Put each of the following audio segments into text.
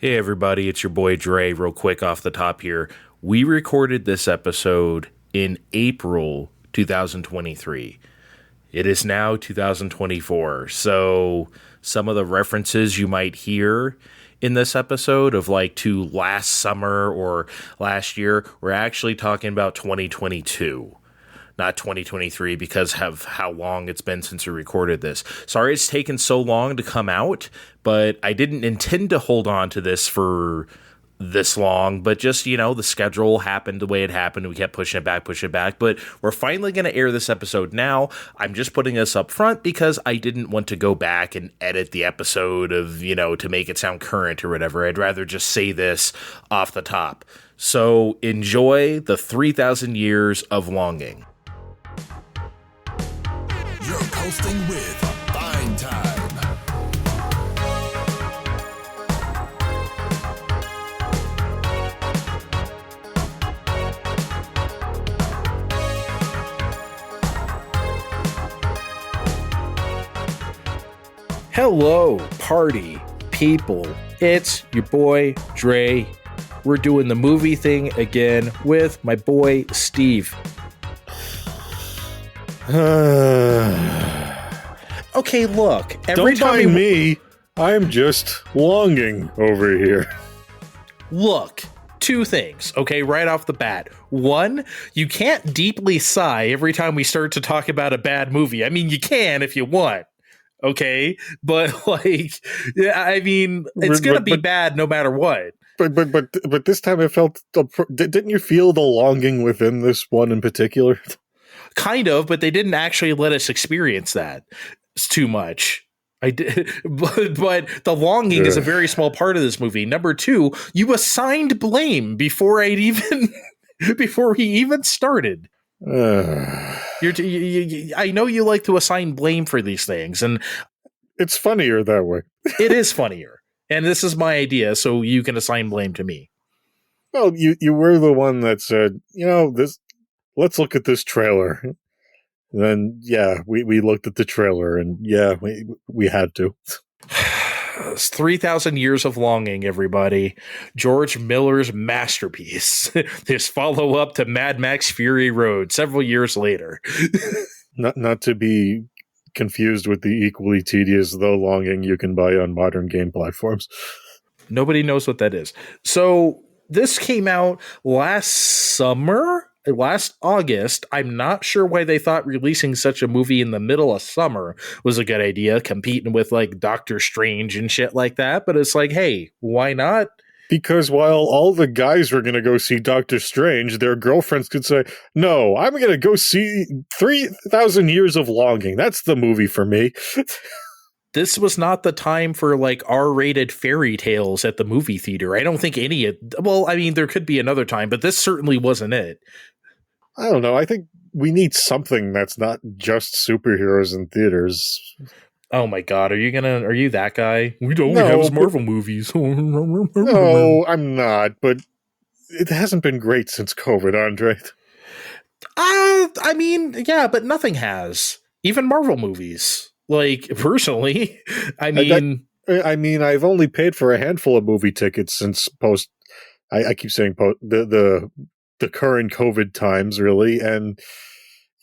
Hey everybody, it's your boy Dre. Real quick off the top here. We recorded this episode in April 2023. It is now 2024. So some of the references you might hear in this episode of like to last summer or last year, we're actually talking about 2022. Not 2023 because of how long it's been since we recorded this. Sorry it's taken so long to come out, but I didn't intend to hold on to this for this long, but just, the schedule happened the way it happened. We kept pushing it back, but we're finally going to air this episode now. I'm just putting this up front because I didn't want to go back and edit the episode of, to make it sound current or whatever. I'd rather just say this off the top. So enjoy the 3,000 years of longing. You're coasting with Fine Time. Hello, party people. It's your boy Dre. We're doing the movie thing again with my boy Steve. Okay, look. Don't mind me. I'm just longing over here. Look, two things, okay, right off the bat. One, you can't deeply sigh every time we start to talk about a bad movie. I mean, you can if you want, okay? But, it's going to be bad no matter what. But this time it felt... Didn't you feel the longing within this one in particular? Kind of, but they didn't actually let us experience that. It's too much. I did, but the longing is a very small part of this movie. Number two, you assigned blame before we even started. I know you like to assign blame for these things, and it's funnier that way. It is funnier, and this is my idea, so you can assign blame to me. Well, you were the one that said, this. Let's look at this trailer. And then, we looked at the trailer, and we had to. It's 3,000 Years of Longing, everybody. George Miller's masterpiece. His follow-up to Mad Max Fury Road several years later. Not to be confused with the equally tedious The Longing you can buy on modern game platforms. Nobody knows what that is. So, this came out last August. I'm not sure why they thought releasing such a movie in the middle of summer was a good idea, competing with like Doctor Strange and shit like that. But it's like, hey, why not? Because while all the guys were going to go see Doctor Strange, their girlfriends could say, no, I'm going to go see 3,000 Years of Longing. That's the movie for me. This was not the time for like R-rated fairy tales at the movie theater. I don't think there could be another time, but this certainly wasn't it. I don't know. I think we need something that's not just superheroes in theaters. Oh my God. Are you that guy? We don't have Marvel movies. No, I'm not, but it hasn't been great since COVID, Andre. But nothing has. Even Marvel movies. Like, personally, I've only paid for a handful of movie tickets since I keep saying the current COVID times, really. And,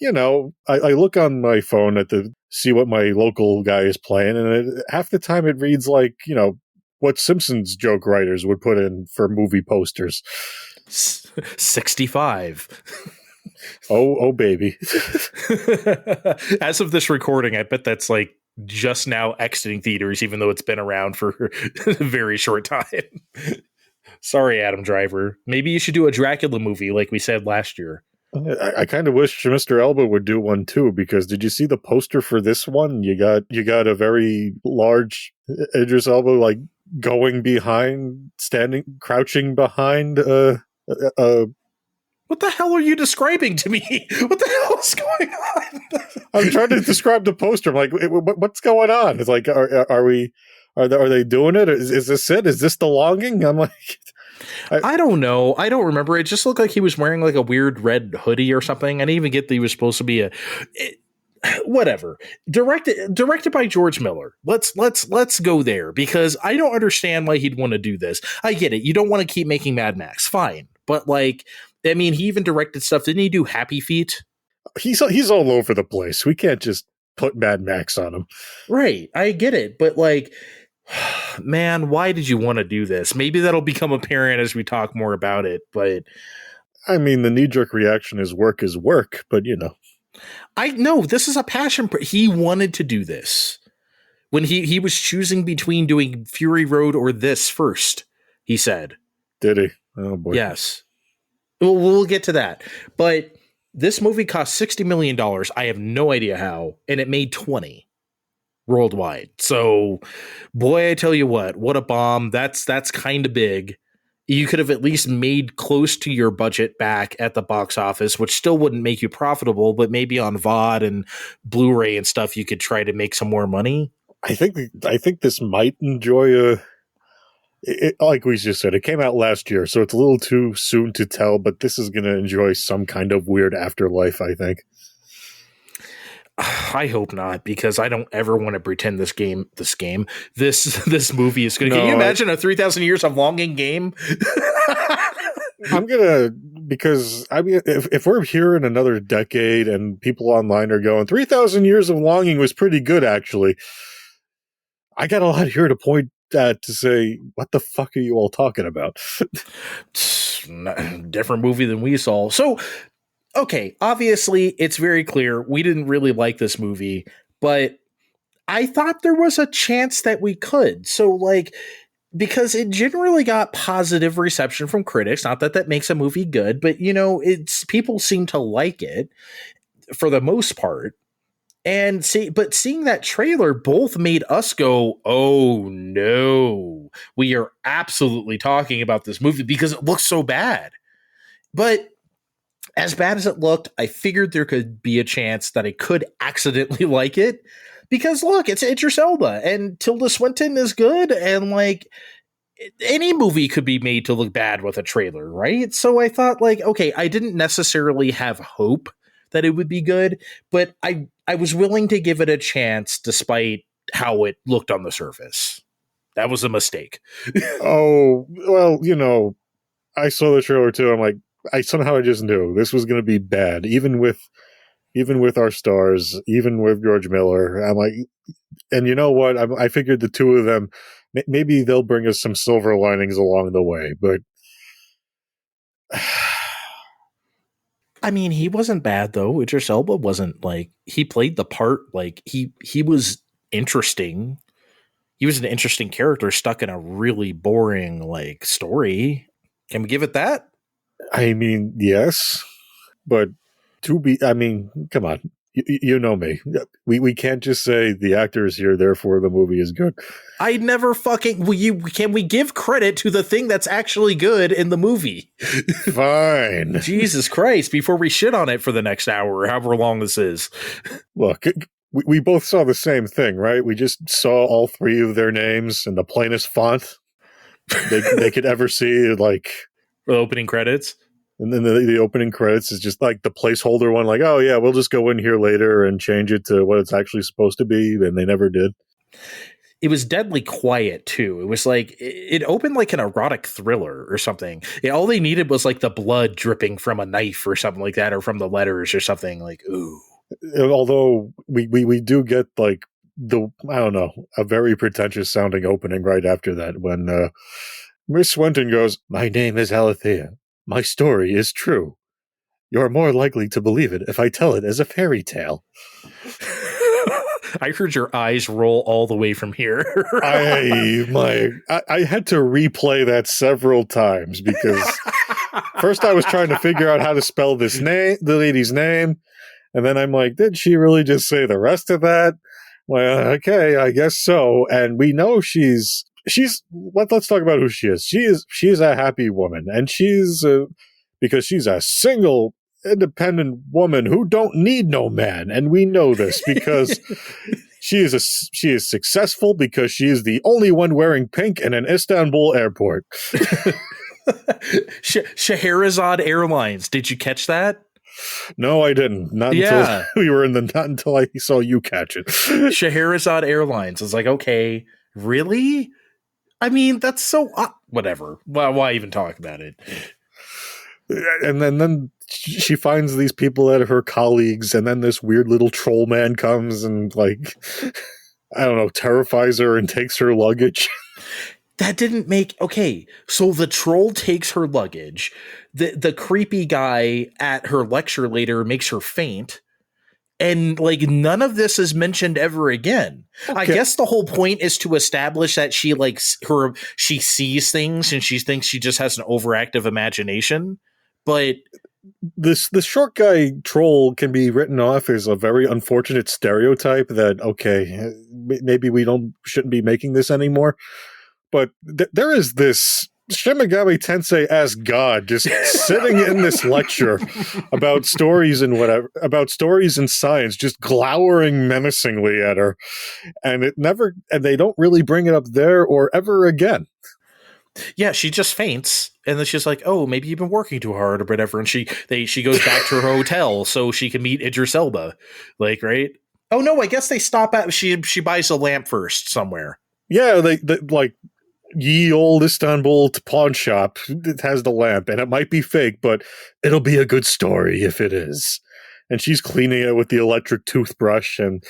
I look on my phone see what my local guy is playing, and half the time it reads like, what Simpsons joke writers would put in for movie posters. 65. Oh, baby. As of this recording, I bet that's like just now exiting theaters, even though it's been around for a very short time. Sorry, Adam Driver. Maybe you should do a Dracula movie like we said last year. I kind of wish Mr. Elba would do one too, because did you see the poster for this one? You got a very large Idris Elba like crouching behind What the hell are you describing to me? What the hell is going on? I'm trying to describe the poster. I'm like, what's going on? It's like, are they doing it? Is this it? Is this the longing? I'm like, I don't know. I don't remember. It just looked like he was wearing like a weird red hoodie or something. I didn't even get that he was supposed to be whatever. Directed by George Miller. Let's go there, because I don't understand why he'd want to do this. I get it. You don't want to keep making Mad Max. Fine. But like, I mean, he even directed stuff. Didn't he do Happy Feet? He's all over the place. We can't just put Mad Max on him. Right. I get it. But like, man, why did you want to do this? Maybe that'll become apparent as we talk more about it. But I mean, the knee-jerk reaction is work, but you know. I know this is a passion. He wanted to do this when he was choosing between doing Fury Road or this first, he said. Did he? Oh boy. Yes. We'll get to that. But this movie cost $60 million. I have no idea how. And it made 20 worldwide. So, boy, I tell you what a bomb. That's kind of big. You could have at least made close to your budget back at the box office, which still wouldn't make you profitable, but maybe on VOD and Blu-ray and stuff, you could try to make some more money. I think this might enjoy like we just said, it came out last year, so it's a little too soon to tell, but this is going to enjoy some kind of weird afterlife, I think. I hope not, because I don't ever want to pretend this movie is good. Can you imagine a 3,000 Years of Longing game? Because I mean, if we're here in another decade and people online are going, 3,000 Years of Longing was pretty good, actually, I got a lot here to point at to say, what the fuck are you all talking about? Different movie than we saw. So, okay, obviously, it's very clear we didn't really like this movie, but I thought there was a chance that we could. So, like, because it generally got positive reception from critics, not that that makes a movie good, but, you know, people seem to like it for the most part. And seeing that trailer both made us go, oh no, we are absolutely talking about this movie because it looks so bad. But as bad as it looked, I figured there could be a chance that I could accidentally like it, because look, it's Idris Elba and Tilda Swinton is good, and like any movie could be made to look bad with a trailer, right? So I thought, like, okay, I didn't necessarily have hope that it would be good, but I was willing to give it a chance despite how it looked on the surface. That was a mistake. Oh, well, you know, I saw the trailer too. I'm like, I just knew this was going to be bad, even with our stars, even with George Miller. I'm like, and you know what? I figured the two of them, maybe they'll bring us some silver linings along the way. But I mean, he wasn't bad though. Idris Elba wasn't, like, he played the part. Like he was interesting. He was an interesting character stuck in a really boring, like, story. Can we give it that? I mean, yes, but come on. You know me. We can't just say the actor is here, therefore the movie is good. I never fucking... Can we give credit to the thing that's actually good in the movie? Fine. Jesus Christ, before we shit on it for the next hour, or however long this is. Look, we both saw the same thing, right? We just saw all three of their names in the plainest font they could ever see, like... The opening credits? And then the opening credits is just like the placeholder one, like, oh yeah, we'll just go in here later and change it to what it's actually supposed to be, and they never did. It was deadly quiet too. It was like, it opened like an erotic thriller or something. All they needed was like the blood dripping from a knife or something like that, or from the letters or something, like, ooh. Although we do get like a very pretentious sounding opening right after that, when Miss Swinton goes, "My name is Alethea. My story is true. You're more likely to believe it if I tell it as a fairy tale." I heard your eyes roll all the way from here. I had to replay that several times because first I was trying to figure out how to spell the lady's name, and then I'm like, did she really just say the rest of that? Well, okay, I guess so. And we know let's talk about who she is. She is a happy woman, and because she's a single, independent woman who don't need no man, and we know this because she is successful because she is the only one wearing pink in an Istanbul airport. Scheherazade Airlines. Did you catch that? No, I didn't. Not Yeah. until we were not until I saw you catch it. Scheherazade Airlines. It's like, okay, really? I mean, that's so whatever. Why even talk about it? And then she finds these people that are her colleagues, and then this weird little troll man comes and, like, I don't know, terrifies her and takes her luggage. That didn't make okay. So the troll takes her luggage. The creepy guy at her lecture later makes her faint. And like none of this is mentioned ever again. Okay. I guess the whole point is to establish that she she sees things and she thinks she just has an overactive imagination. But this short guy troll can be written off as a very unfortunate stereotype that, okay, maybe we shouldn't be making this anymore. But there is this Shimigami Tensei as God just sitting in this lecture about stories and science, just glowering menacingly at her, and they don't really bring it up there or ever again. Yeah, she just faints, and then she's like, "Oh, maybe you've been working too hard or whatever." And she goes back to her hotel so she can meet Idris Elba, like, right? Oh no, I guess they stop at she buys a lamp first somewhere. Yeah, they like. Ye old Istanbul pawn shop. It has the lamp, and it might be fake, but it'll be a good story if it is. And she's cleaning it with the electric toothbrush, and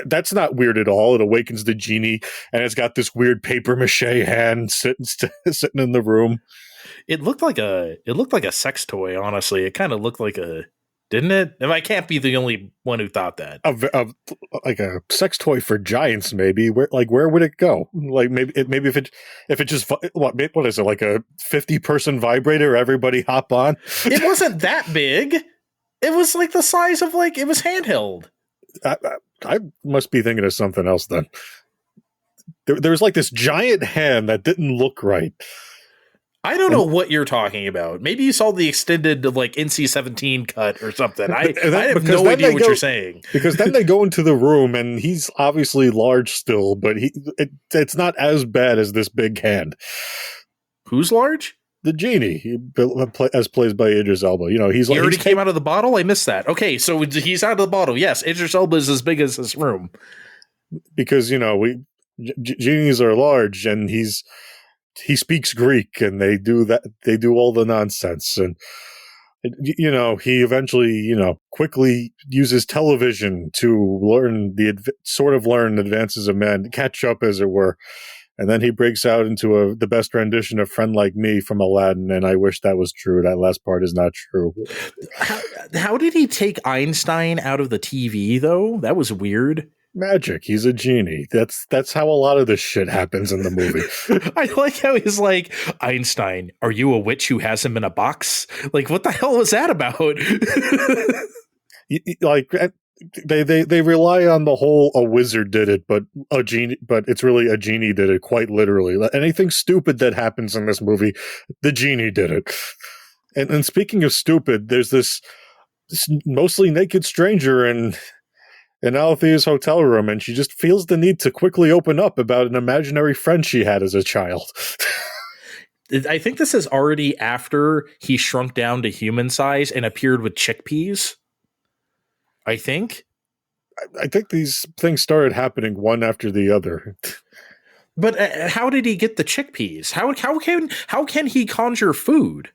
that's not weird at all. It awakens the genie, and it's got this weird paper mache hand sitting in the room. It looked like a sex toy. Honestly, it kind of looked like a. Didn't it? And I can't be the only one who thought that. Like a sex toy for giants, maybe. Where would it go? Like maybe if it just what is it, like a 50-person vibrator? Everybody hop on. It wasn't that big. It was like the size of it was handheld. I must be thinking of something else then. There was like this giant hand that didn't look right. I don't know what you're talking about. Maybe you saw the extended NC-17 cut or something. I have no idea what you're saying. Because then they go into the room and he's obviously large still, but it's not as bad as this big hand. Who's large? The genie, as played by Idris Elba. You know, he already came out of the bottle? I missed that. Okay, so he's out of the bottle. Yes, Idris Elba is as big as this room. Because, genies are large and he speaks Greek, and they do all the nonsense, and he eventually quickly uses television to learn the advances of man, catch up as it were, and then he breaks out into the best rendition of "Friend Like Me" from Aladdin, and I wish that was true. That last part is not true. How did he take Einstein out of the TV though? That was weird. Magic. He's a genie. That's how a lot of this shit happens in the movie. I like how he's like, Einstein, are you a witch who has him in a box? Like, what the hell was that about? Like, they rely on the whole a wizard did it, but it's really a genie did it, quite literally. Anything stupid that happens in this movie, the genie did it. And speaking of stupid, there's this mostly naked stranger in Alethea's hotel room, and she just feels the need to quickly open up about an imaginary friend she had as a child. I think this is already after he shrunk down to human size and appeared with chickpeas. I think these things started happening one after the other. But how did he get the chickpeas? How can he conjure food?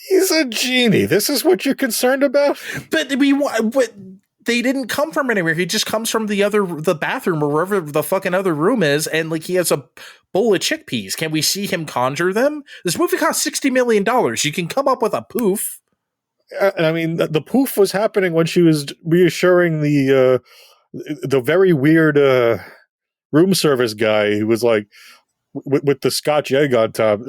He's a genie. This is what you're concerned about? But they didn't come from anywhere. He just comes from the bathroom or wherever the fucking other room is, and like he has a bowl of chickpeas. Can we see him conjure them? This movie cost $60 million. You can come up with a poof. I mean, the poof was happening when she was reassuring the very weird room service guy who was like, with the Scotch egg on top,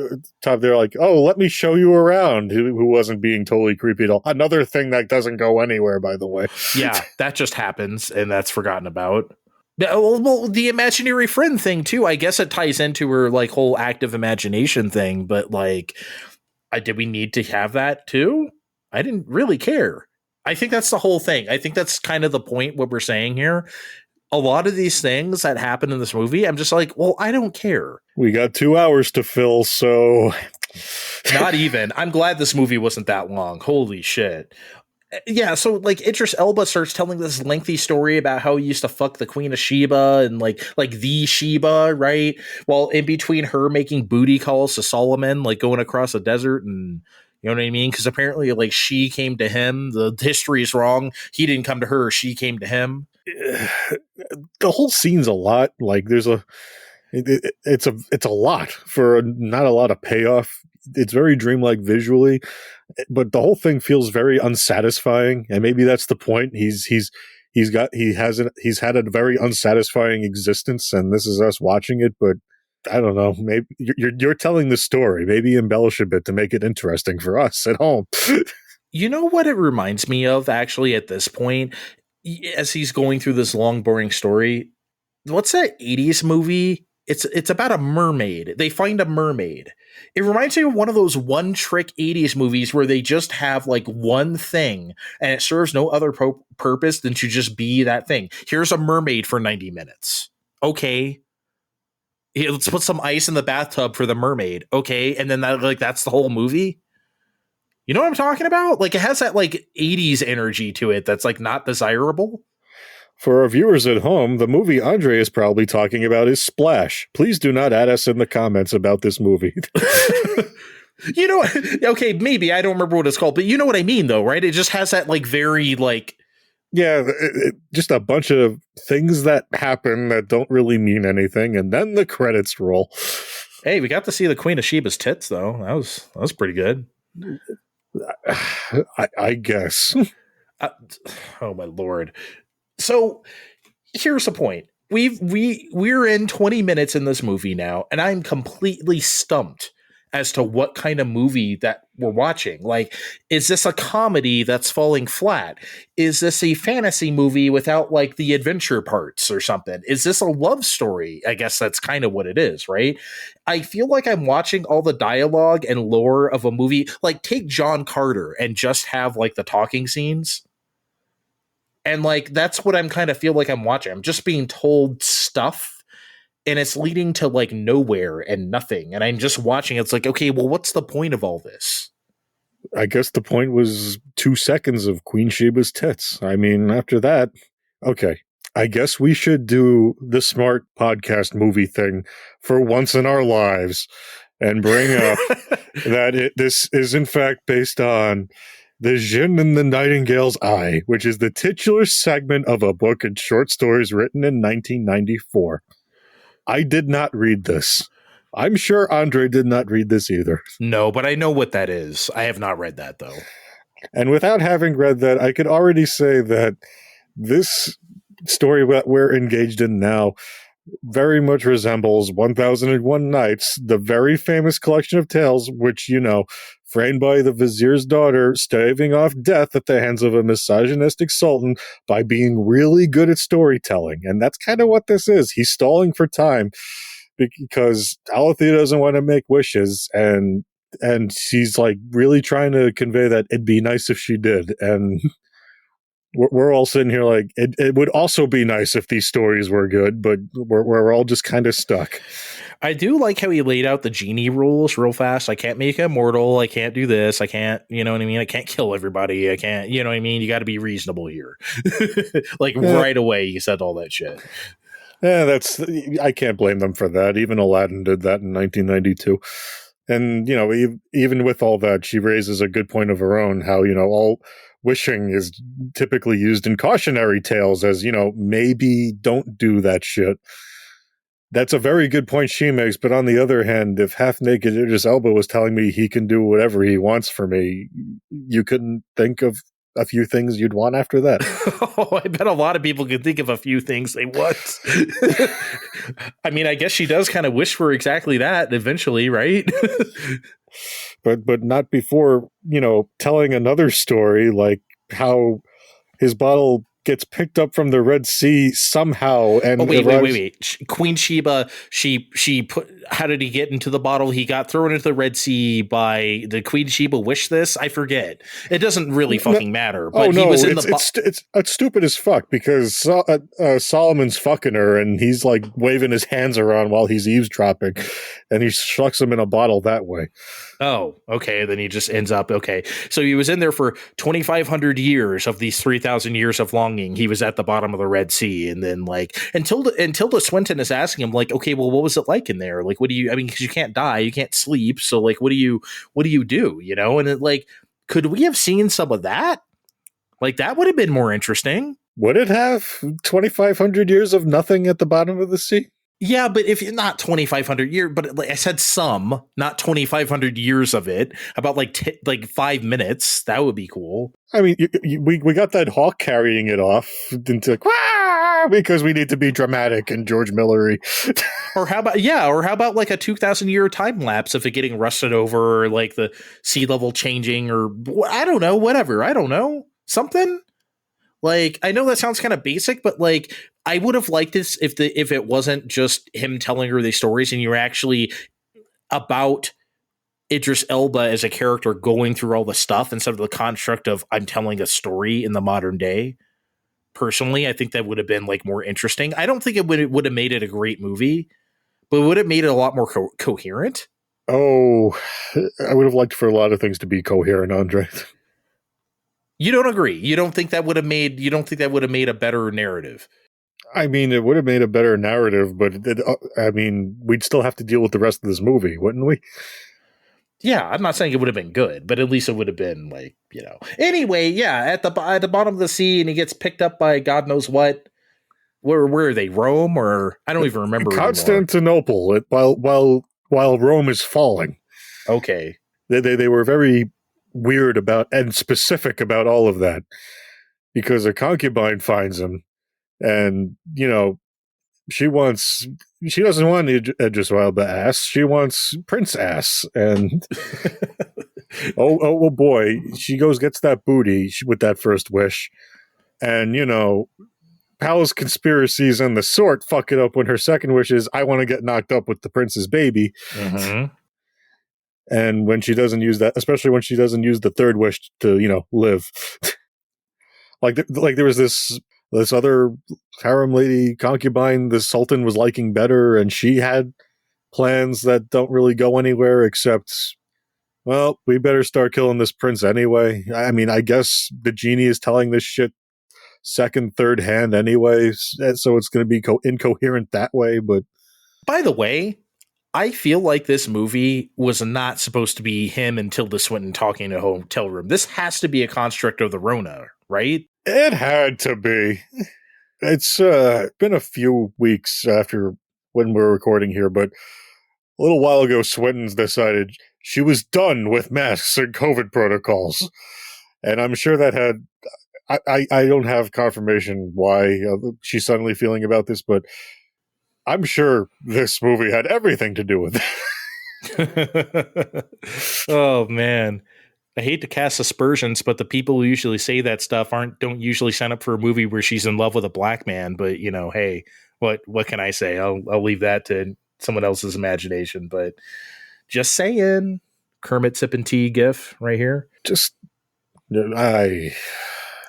they're like, "Oh, let me show you around." Who wasn't being totally creepy at all. Another thing that doesn't go anywhere, by the way. Yeah, that just happens, and that's forgotten about. Well, the imaginary friend thing too. I guess it ties into her like whole active imagination thing. But like, did we need to have that too? I didn't really care. I think that's the whole thing. I think that's kind of the point. What we're saying here. A lot of these things that happen in this movie, I'm just like, well, I don't care. We got 2 hours to fill, so Not even. I'm glad this movie wasn't that long. Holy shit. Yeah, so like Idris Elba starts telling this lengthy story about how he used to fuck the Queen of Sheba and like the Sheba, right? While in between her making booty calls to Solomon, like going across the desert, and you know what I mean? Because apparently, like, she came to him. The history is wrong. He didn't come to her. She came to him. The whole scene's a lot. Like, there's it's a lot for not a lot of payoff. It's very dreamlike visually, but the whole thing feels very unsatisfying, and maybe that's the point. He's had a very unsatisfying existence, and this is us watching it. But I don't know. Maybe you're telling the story. Maybe embellish a bit to make it interesting for us at home. You know what it reminds me of, actually, at this point, as he's going through this long, boring story? What's that 80s movie? It's about a mermaid. They find a mermaid. It reminds me of one of those one-trick 80s movies where they just have like one thing and it serves no other purpose than to just be that thing. Here's a mermaid for 90 minutes. Okay. Yeah, let's put some ice in the bathtub for the mermaid. Okay. And then that's the whole movie. You know what I'm talking about? Like, it has that like 80s energy to it that's like not desirable. For our viewers at home, the movie Andre is probably talking about is Splash. Please do not add us in the comments about this movie. You know, okay, maybe I don't remember what it's called, but you know what I mean, though, right? It just has that like very like, yeah, just a bunch of things that happen that don't really mean anything, and then the credits roll. Hey, we got to see the Queen of Sheba's tits, though. That was pretty good. I guess. Oh my lord. So here's the point. We're in 20 minutes in this movie now, and I'm completely stumped as to what kind of movie that we're watching. Like, is this a comedy that's falling flat? Is this a fantasy movie without like the adventure parts or something? Is this a love story? I guess that's kind of what it is, right? I feel like I'm watching all the dialogue and lore of a movie. Like, take John Carter and just have like the talking scenes. And like, that's what I'm kind of feel like I'm watching. I'm just being told stuff and it's leading to like nowhere and nothing. And I'm just watching. It's like, okay, well, what's the point of all this? I guess the point was 2 seconds of Queen Sheba's tits. I mean, after that, okay. I guess we should do the smart podcast movie thing for once in our lives and bring up that this is in fact based on The Djinn in the Nightingale's Eye, which is the titular segment of a book and short stories written in 1994. I did not read this. I'm sure Andre did not read this either. No, but I know what that is. I have not read that, though. And without having read that, I could already say that this story that we're engaged in now very much resembles 1001 Nights, the very famous collection of tales which, you know, framed by the vizier's daughter staving off death at the hands of a misogynistic sultan by being really good at storytelling. And that's kind of what this is. He's stalling for time because Alethea doesn't want to make wishes, and she's like really trying to convey that it'd be nice if she did. And we're all sitting here like, it would also be nice if these stories were good, but we're all just kind of stuck. I do like how he laid out the genie rules real fast. I can't make him immortal. I can't do this. I can't, you know what I mean? I can't kill everybody. I can't, you know what I mean? You got to be reasonable here. Right away, he said all that shit. Yeah, I can't blame them for that. Even Aladdin did that in 1992. And, you know, even with all that, she raises a good point of her own, how, you know, all wishing is typically used in cautionary tales as, you know, maybe don't do that shit. That's a very good point she makes. But on the other hand, if half-naked Idris Elba was telling me he can do whatever he wants for me, you couldn't think of a few things you'd want after that. Oh, I bet a lot of people could think of a few things they want. I mean, I guess she does kind of wish for exactly that eventually, right? but not before, you know, telling another story, like how his bottle gets picked up from the Red Sea somehow. And wait. Queen Sheba, she put. How did he get into the bottle? He got thrown into the Red Sea by the Queen Sheba. Wish this? I forget. It doesn't really fucking matter. But he was in it's stupid as fuck because Solomon's fucking her and he's like waving his hands around while he's eavesdropping, and he shucks him in a bottle that way. Oh, okay. Then he just ends up okay. So he was in there for 2,500 years of these 3,000 years of longing. He was at the bottom of the Red Sea, and then like until Tilda Swinton is asking him like, okay, well, what was it like in there? Like, what do you? I mean, because you can't die, you can't sleep, so like, what do you do? You know, and it, like, could we have seen some of that? Like, that would have been more interesting. Would it have 2,500 years of nothing at the bottom of the sea? Yeah, but if not 2,500 years, but like I said, some, not 2,500 years of it, about like 5 minutes. That would be cool. I mean, we got that hawk carrying it off into like, because we need to be dramatic and George Millery. Or how about like a 2,000 year time lapse of it getting rusted over, or like the sea level changing, or I don't know, whatever. I don't know, something. Like, I know that sounds kind of basic, but like, I would have liked this if it wasn't just him telling her these stories and you're actually about Idris Elba as a character going through all the stuff instead of the construct of I'm telling a story in the modern day. Personally, I think that would have been like more interesting. I don't think it would have made it a great movie, but would have made it a lot more coherent. Oh, I would have liked for a lot of things to be coherent, Andre. You don't agree? You don't think that would have made a better narrative? I mean, it would have made a better narrative, but I mean, we'd still have to deal with the rest of this movie, wouldn't we? Yeah, I'm not saying it would have been good, but at least it would have been like, you know. Anyway, yeah, at the bottom of the sea, and he gets picked up by God knows what. Where are they? Rome, or I don't even remember. Constantinople. While Rome is falling. Okay, they were very weird about and specific about all of that because a concubine finds him. And, you know, she doesn't want Idris Elba ass. She wants Prince ass. And, oh boy, she gets that booty with that first wish. And, you know, palace conspiracies and the sort fuck it up when her second wish is, I want to get knocked up with the prince's baby. Mm-hmm. And when she doesn't use that, especially when she doesn't use the third wish to, you know, live. like there was this other harem lady concubine the Sultan was liking better, and she had plans that don't really go anywhere except, well, we better start killing this prince anyway. I mean, I guess the genie is telling this shit second, third hand anyway, so it's going to be incoherent that way. But by the way, I feel like this movie was not supposed to be him and Tilda Swinton talking in a hotel room. This has to be a construct of the Rona, right? It had to be. It's been a few weeks after when we're recording here, but a little while ago, Swinton's decided she was done with masks and COVID protocols. And I'm sure that had... I don't have confirmation why she's suddenly feeling about this, but I'm sure this movie had everything to do with it. Oh, man. I hate to cast aspersions, but the people who usually say that stuff don't usually sign up for a movie where she's in love with a black man. But, you know, hey, what can I say? I'll leave that to someone else's imagination. But just saying, Kermit sipping tea gif right here.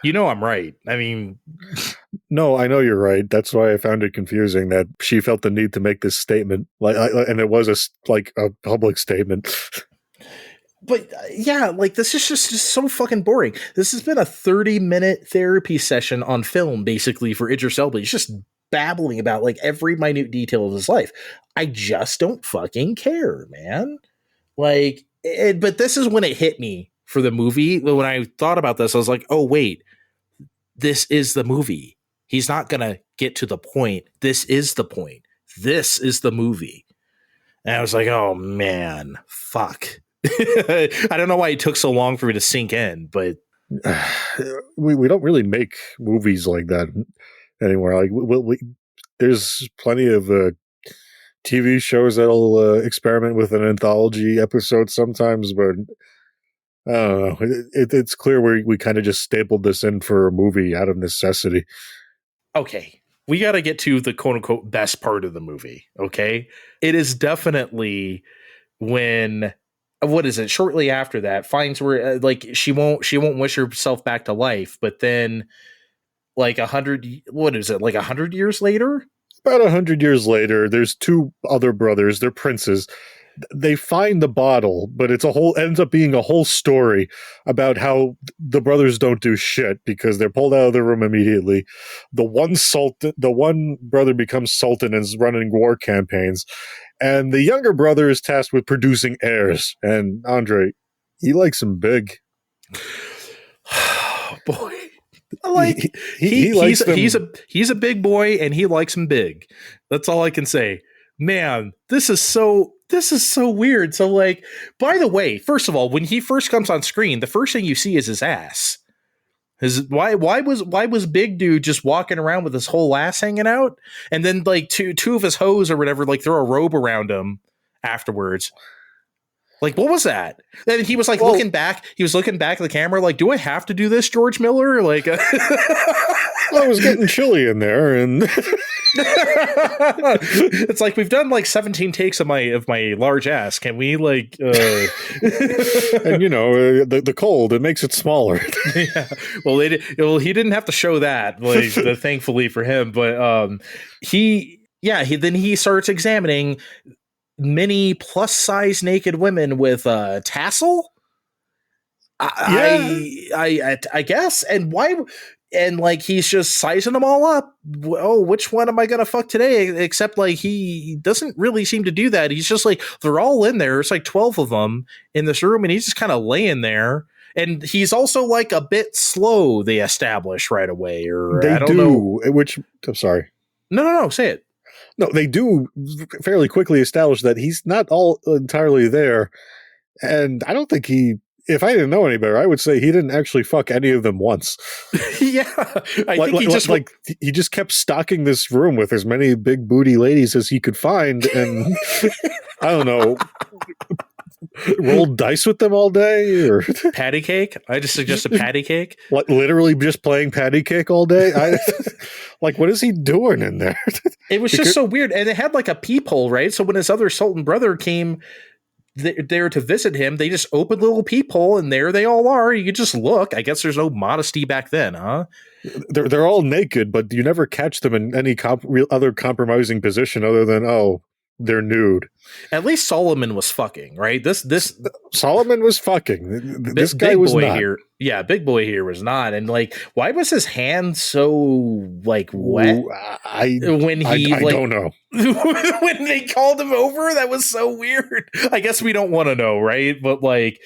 You know I'm right. I mean... No, I know you're right. That's why I found it confusing that she felt the need to make this statement, and it was a public statement. But yeah, like this is just so fucking boring. This has been a 30-minute therapy session on film, basically, for Idris Elba. He's just babbling about like every minute detail of his life. I just don't fucking care, man. Like, but this is when it hit me for the movie. When I thought about this, I was like, oh wait, this is the movie. He's not gonna get to the point. This is the point. This is the movie. And I was like, oh man, fuck. I don't know why it took so long for me to sink in, but we don't really make movies like that anymore. Like there's plenty of TV shows that'll experiment with an anthology episode sometimes, but I don't know. It's clear we kind of just stapled this in for a movie out of necessity. Okay, we got to get to the quote unquote best part of the movie. Okay, it is definitely when, what is it? Shortly after that, finds where like she won't wish herself back to life, but then like 100, what is it? Like 100 years later? About 100 years later, there's two other brothers. They're princes. They find the bottle, but ends up being a whole story about how the brothers don't do shit because they're pulled out of the room immediately. The one brother becomes sultan and is running war campaigns, and the younger brother is tasked with producing heirs. And Andre, he likes them big. Boy, like he's a big boy and he likes him big. That's all I can say. Man, this is so weird. So, like, by the way, first of all, when he first comes on screen, the first thing you see is his ass. Why was Big Dude just walking around with his whole ass hanging out, and then like two of his hoes or whatever like throw a robe around him afterwards? Like, what was that? And he was like looking back. He was looking back at the camera, like, "Do I have to do this, George Miller?" Like, well, it was getting chilly in there, and it's like we've done like 17 takes of my large ass. Can we like? And the cold, it makes it smaller. Yeah. Well, he didn't have to show that, like, thankfully for him. But then he starts examining many plus size naked women with tassel. I guess. And why? And like he's just sizing them all up. Oh, which one am I gonna fuck today? Except like he doesn't really seem to do that. He's just like, they're all in there. It's like 12 of them in this room, and he's just kind of laying there. And he's also like a bit slow. They establish right away, or they I don't know. Which I'm sorry. No, say it. No, they do fairly quickly establish that he's not all entirely there. And I don't think if I didn't know any better, I would say he didn't actually fuck any of them once. Yeah. I think he just kept stocking this room with as many big booty ladies as he could find. And I don't know, rolled dice with them all day, or patty cake. I just suggested patty cake. What, literally just playing patty cake all day? Like, what is he doing in there? It was just so weird. And it had like a peephole, right? So when his other Sultan brother came there to visit him, they just opened a little peephole, and there they all are. You could just look. I guess there's no modesty back then, huh? They're all naked, but you never catch them in any other compromising position other than, oh, they're nude. At least Solomon was fucking, right? This Solomon was fucking. This guy was not. Here. Yeah, big boy here was not. And like, why was his hand so like wet? I don't know. When they called him over, that was so weird. I guess we don't want to know, right? But like,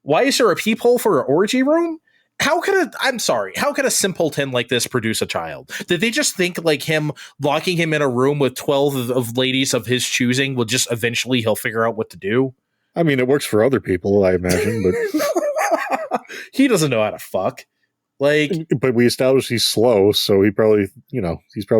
why is there a peephole for an orgy room? How could a simpleton like this produce a child? Did they just think like him locking him in a room with 12 of ladies of his choosing will just eventually he'll figure out what to do? I mean, it works for other people, I imagine, but he doesn't know how to fuck. Like, but we established he's slow, so he's probably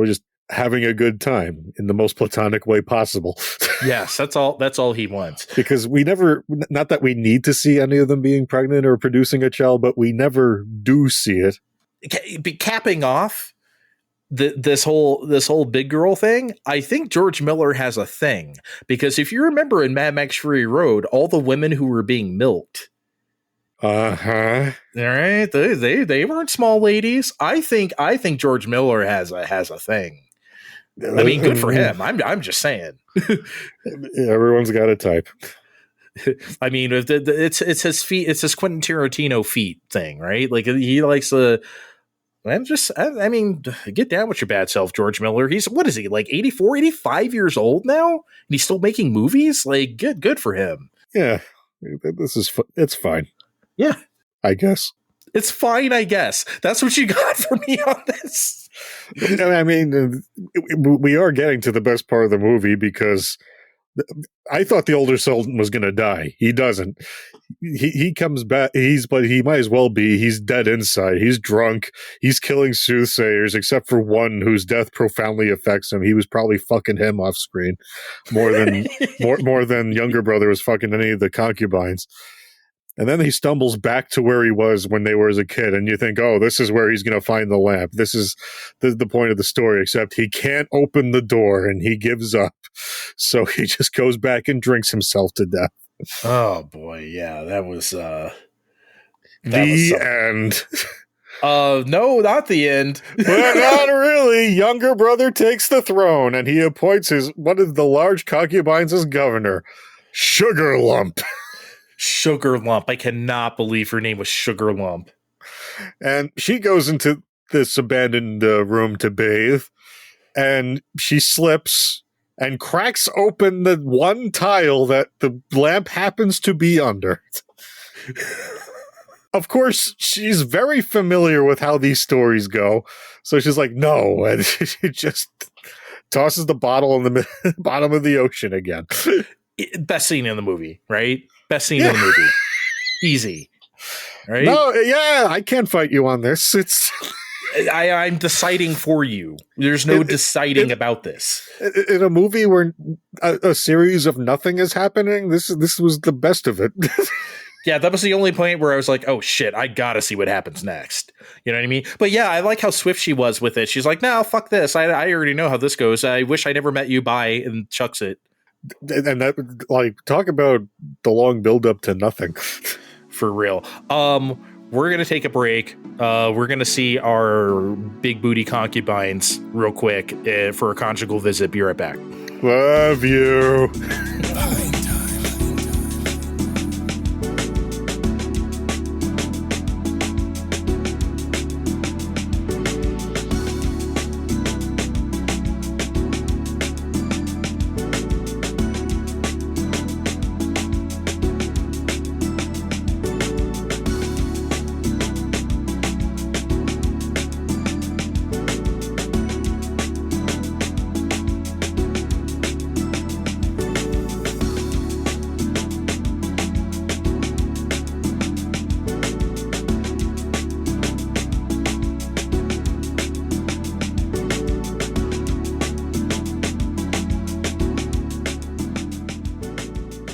just having a good time in the most platonic way possible. Yes, that's all he wants. Because we never, not that we need to see any of them being pregnant or producing a child, but we never do see it. Capping off this whole big girl thing, I think George Miller has a thing, because if you remember in Mad Max Fury Road, all the women who were being milked. Uh-huh. All right, they weren't small ladies. I think George Miller has a thing. I mean, good for him. I'm just saying. Everyone's got a type. I mean, it's his feet. It's his Quentin Tarantino feet thing, right? Like he likes the. I mean, get down with your bad self, George Miller. What is he, like 84, 85 years old now? And he's still making movies? Like, good for him. Yeah, it's fine. Yeah, I guess. It's fine, I guess. That's what you got for me on this. I mean, we are getting to the best part of the movie, because I thought the older Sultan was going to die. He doesn't. He comes back. But he might as well be. He's dead inside. He's drunk. He's killing soothsayers, except for one whose death profoundly affects him. He was probably fucking him off screen more than younger brother was fucking any of the concubines. And then he stumbles back to where he was when they were as a kid, and you think, oh, this is where he's going to find the lamp. This is the point of the story, except he can't open the door, and he gives up. So he just goes back and drinks himself to death. Oh, boy. Yeah, that was... the end. No, not the end. But not really. Younger brother takes the throne, and he appoints one of the large concubines as governor, Sugar Lump. Sugar Lump. I cannot believe her name was Sugar Lump. And she goes into this abandoned room to bathe, and she slips and cracks open the one tile that the lamp happens to be under. Of course, she's very familiar with how these stories go, so she's like, no, and she just tosses the bottle in the bottom of the ocean again. Best scene in the movie, right? Best scene in the movie. Easy. Right? No, yeah, I can't fight you on this. I'm deciding for you. There's no deciding about this. In a movie where a series of nothing is happening, this was the best of it. Yeah, that was the only point where I was like, oh shit, I gotta see what happens next. You know what I mean? But yeah, I like how swift she was with it. She's like, no, fuck this. I already know how this goes. I wish I never met you. Bye. And chucks it. And that, like, talk about the long build up to nothing. For real. We're going to take a break. We're going to see our big booty concubines real quick for a conjugal visit. Be right back. Love you.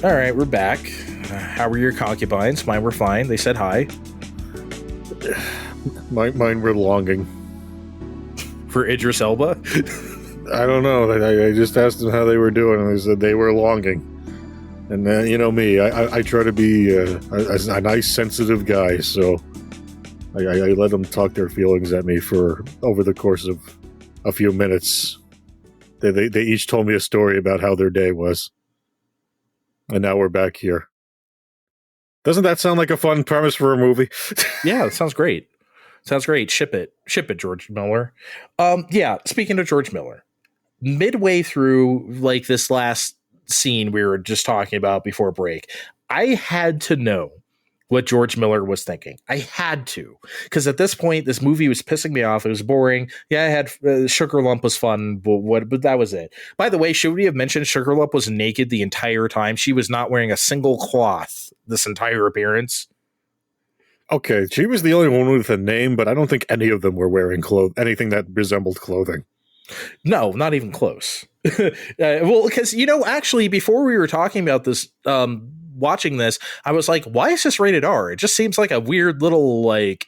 All right, we're back. How were your concubines? Mine were fine. They said hi. Mine were longing. For Idris Elba? I don't know. I just asked them how they were doing, and they said they were longing. And you know me, I try to be a nice, sensitive guy, so I let them talk their feelings at me for over the course of a few minutes. They each told me a story about how their day was. And now we're back here. Doesn't that sound like a fun premise for a movie? Yeah, it sounds great. Sounds great. Ship it, George Miller. Yeah, speaking of George Miller, midway through like this last scene we were just talking about before break, I had to know what George Miller was thinking. I had to, because at this point, this movie was pissing me off. It was boring. Yeah, I had Sugar Lump was fun, but that was it. By the way, should we have mentioned Sugar Lump was naked the entire time? She was not wearing a single cloth this entire appearance. Okay, she was the only one with a name, but I don't think any of them were wearing anything that resembled clothing. No, not even close. Well, because, actually, before we were talking about this, watching this, I was like, why is this rated R? It just seems like a weird little, like,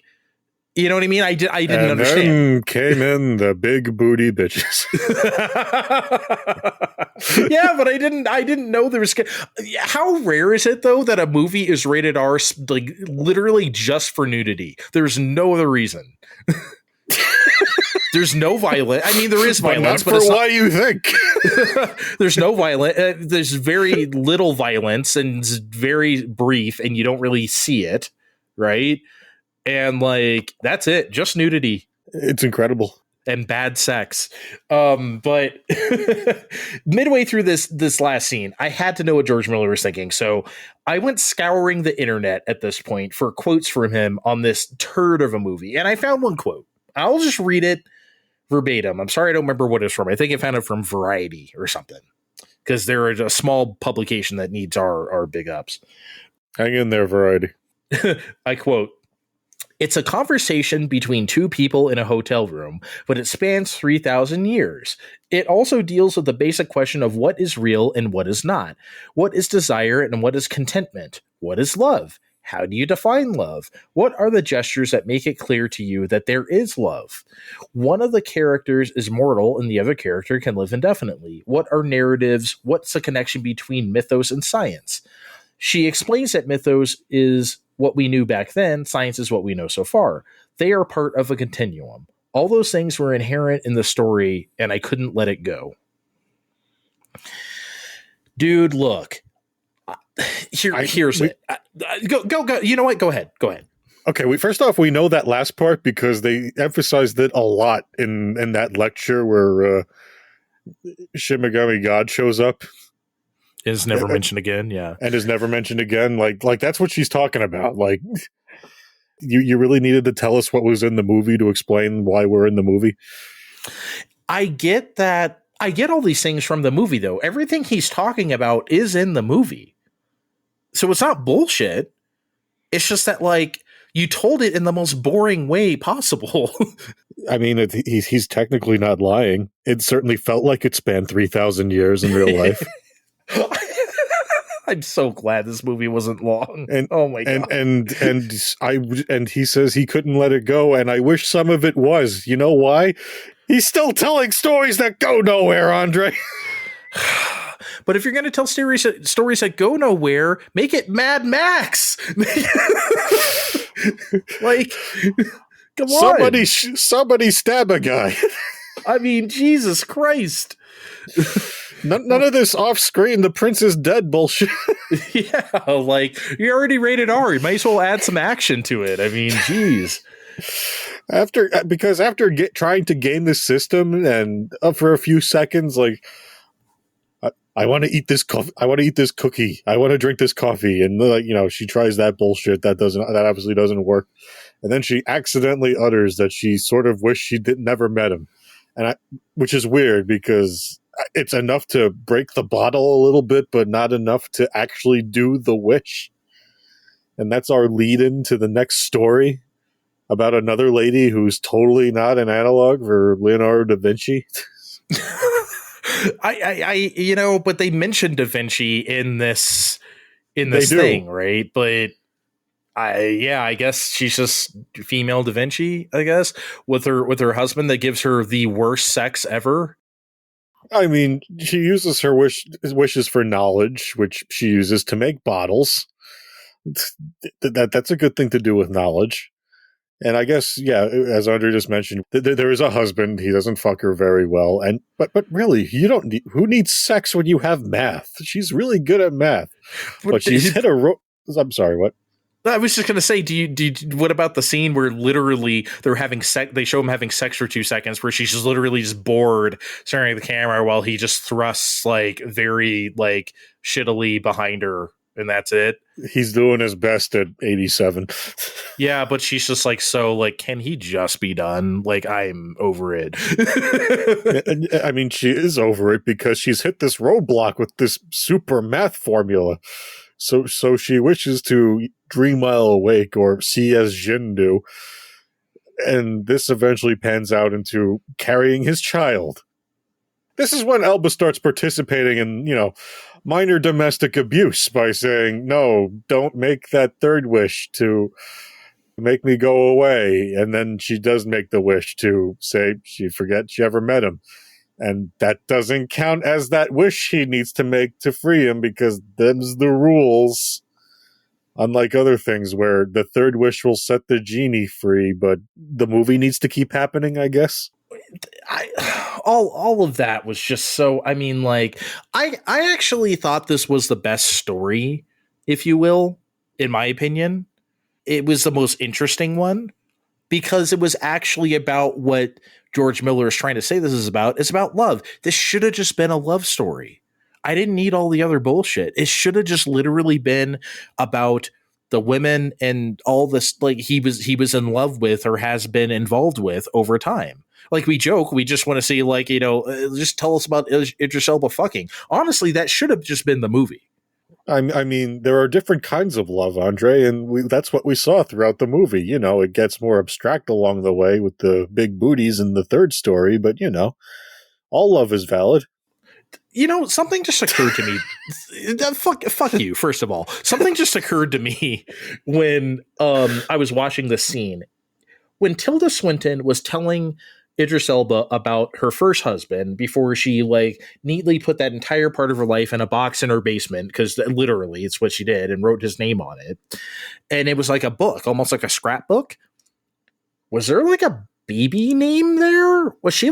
you know what I mean? I didn't understand. Then came in the big booty bitches. Yeah, but I didn't know there was. How rare is it though that a movie is rated R, like literally just for nudity? There's no other reason. There's no violence. I mean, there is violence, but not for why you think. There's no violence. There's very little violence, and it's very brief, and you don't really see it, right? And like that's it, just nudity. It's incredible. And bad sex. But midway through this last scene, I had to know what George Miller was thinking. So I went scouring the internet at this point for quotes from him on this turd of a movie, and I found one quote. I'll just read it verbatim. I'm sorry I don't remember what it's from. I think I found it from Variety or something, because they're a small publication that needs our big ups. Hang in there, Variety. I quote, "It's a conversation between two people in a hotel room, but it spans 3,000 years. It also deals with the basic question of what is real and what is not. What is desire and what is contentment? What is love? How do you define love? What are the gestures that make it clear to you that there is love? One of the characters is mortal and the other character can live indefinitely. What are narratives? What's the connection between mythos and science? She explains that mythos is what we knew back then, science is what we know so far. They are part of a continuum. All those things were inherent in the story, and I couldn't let it go. Dude, look. Here's it. Go. You know what? Go ahead. Okay, first off, we know that last part because they emphasized it a lot in that lecture where Shin Megami God shows up. Is never mentioned again, yeah. And is never mentioned again. Like that's what she's talking about. Like, you really needed to tell us what was in the movie to explain why we're in the movie? I get that. I get all these things from the movie, though. Everything he's talking about is in the movie. So it's not bullshit. It's just that, like, you told it in the most boring way possible. I mean, he's technically not lying. It certainly felt like it spanned 3,000 years in real life. I'm so glad this movie wasn't long. And oh my god! And he says he couldn't let it go, and I wish some of it was. You know why? He's still telling stories that go nowhere, Andre. But if you're going to tell stories that go nowhere, make it Mad Max. Like, come on. Somebody stab a guy. I mean, Jesus Christ. None of this off screen, the prince is dead bullshit. Yeah, like, you're already rated R. You might as well add some action to it. I mean, geez. After trying to game the system and for a few seconds, like, I want to eat this coffee. I want to eat this cookie. I want to drink this coffee. And, like, you know, she tries that bullshit. That obviously doesn't work. And then she accidentally utters that she sort of wished she never met him. Which is weird because it's enough to break the bottle a little bit, but not enough to actually do the wish. And that's our lead into the next story about another lady who's totally not an analog for Leonardo da Vinci. But they mentioned Da Vinci in this thing, right? But I guess she's just female Da Vinci, I guess, with her husband that gives her the worst sex ever. I mean, she uses her wishes for knowledge, which she uses to make bottles. That's a good thing to do with knowledge. And I guess, yeah, as Andre just mentioned, there is a husband. He doesn't fuck her very well. But really, who needs sex when you have math? She's really good at math. But she's hit I'm sorry, what? I was just going to say, what about the scene where literally they're having sex? They show him having sex for 2 seconds, where she's just literally just bored staring at the camera while he just thrusts like very like shittily behind her, and that's it. He's doing his best at 87. Yeah, but she's just like, so like, can he just be done? Like, I'm over it. I mean, she is over it because she's hit this roadblock with this super math formula. So she wishes to dream while awake or see as Jin do. And this eventually pans out into carrying his child. This is when Elba starts participating in, minor domestic abuse by saying, no, don't make that third wish to make me go away. And then she does make the wish to say she forgets she ever met him. And that doesn't count as that wish he needs to make to free him because them's the rules. Unlike other things where the third wish will set the genie free, but the movie needs to keep happening, I guess. All of that was just so, I mean, like, I actually thought this was the best story, if you will, in my opinion. It was the most interesting one because it was actually about what George Miller is trying to say this is about. It's about love. This should have just been a love story. I didn't need all the other bullshit. It should have just literally been about the women and all this, like, he was in love with or has been involved with over time. Like, we joke, we just want to see, like, just tell us about Idris Elba fucking. Honestly, that should have just been the movie. I mean, there are different kinds of love, Andre, and that's what we saw throughout the movie. It gets more abstract along the way with the big booties in the third story, but, all love is valid. Something just occurred to me. Fuck you, first of all. Something just occurred to me when I was watching this scene. When Tilda Swinton was telling Idris Elba about her first husband before she neatly put that entire part of her life in a box in her basement, because literally it's what she did, and wrote his name on it. And it was like a book, almost like a scrapbook. Was there a baby name there? Was she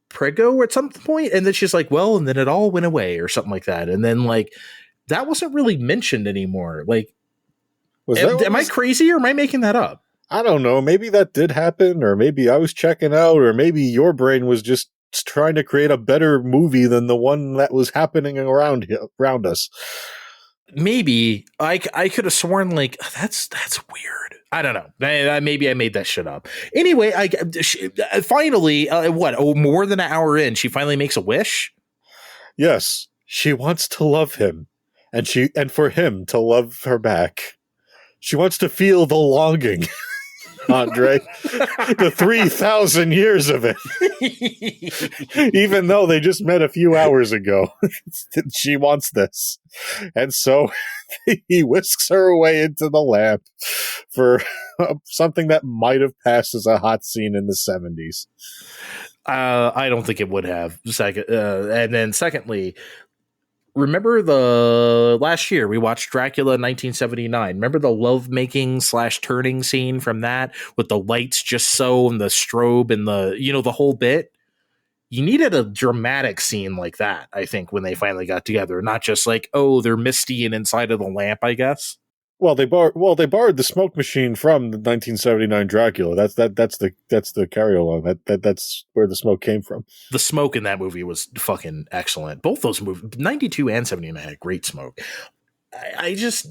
Prego at some point? And then she's like, well, and then it all went away or something like that. And then that wasn't really mentioned anymore. Am I crazy or am I making that up? I don't know. Maybe that did happen, or maybe I was checking out, or maybe your brain was just trying to create a better movie than the one that was happening around us. Maybe I could have sworn that's weird. I don't know. Maybe I made that shit up. Anyway, finally, more than an hour in, she finally makes a wish. Yes, she wants to love him, and for him to love her back. She wants to feel the longing. Andre, the 3,000 years of it. Even though they just met a few hours ago, she wants this. And so he whisks her away into the lamp for something that might have passed as a hot scene in the 70s. I don't think it would have. And then secondly, remember the last year we watched Dracula 1979. Remember the lovemaking / turning scene from that with the lights just so and the strobe and the whole bit? You needed a dramatic scene like that, I think, when they finally got together, not just they're misty and inside of the lamp, I guess. Well, they borrowed the smoke machine from the 1979 Dracula. That's the carry along. That's where the smoke came from. The smoke in that movie was fucking excellent. Both those movies, 92 and 79, had great smoke. This